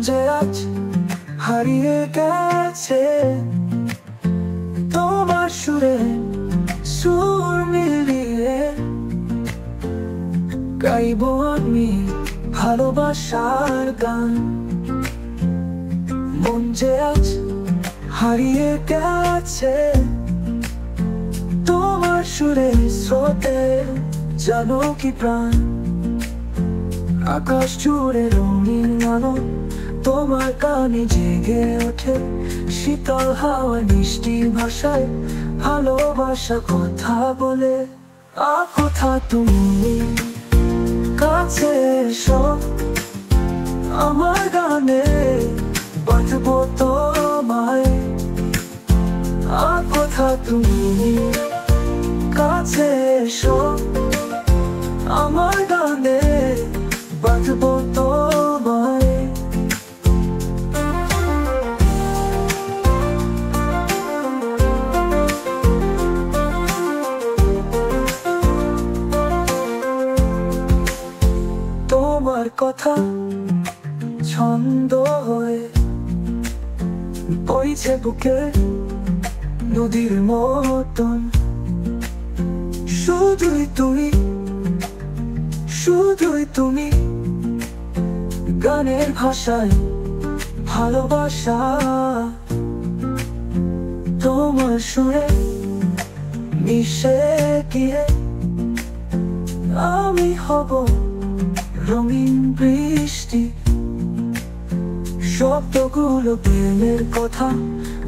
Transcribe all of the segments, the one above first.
যে আজ হারিয়ে গেছে তোমার সুরে সুর মিলিয়ে, গাইব আমি ভালোবাসার গান। মন যে আজ হারিয়ে গেছে তোমার সুরে স্রোতে, জানো কি প্রাণ। আকাশ জুড়ে রঙিন আলো তোমার গানে জেগে ওঠে, শীতল হাওয়া মিষ্টি ভাষায় ভালোবাসা কথা বলে। কোথা তুমি, কাছে এসো, আমার গানে বাঁধবো তোমায়। কোথা তুমি, কাছে এসো, আমার গানে বাঁধবো তোমায়। তোমার কথা ছন্দ হয়ে বইছে বুকে নদীর মতন, শুধুই তুমি, শুধুই তুমি, গানের ভাষায় ভালোবাসা। তোমার সুরে মিশে গিয়ে আমি হব রঙিন বৃষ্টি। শব্দগুলো প্রেমের কথা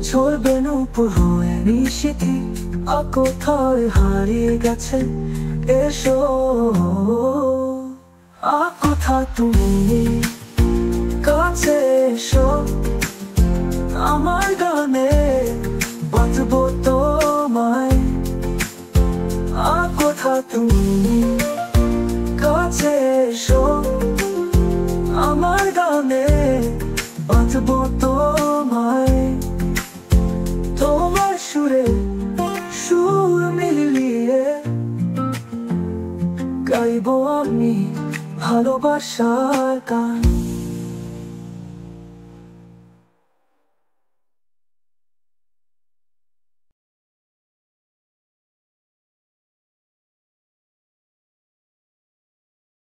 ঝরবে নূপুর হয়ে নিশীথি। কোথায় হারিয়ে গেছে এসো, কোথা তুমি, কাছে এসো, আমার গানে বাঁধবো তোমায়। কোথা তুমি, কাছে এসো, আমার গানে বাঁধবো তোমায়। তোমার সুরে সুর মিলিয়ে গাইব আমি ভালোবাসার গান।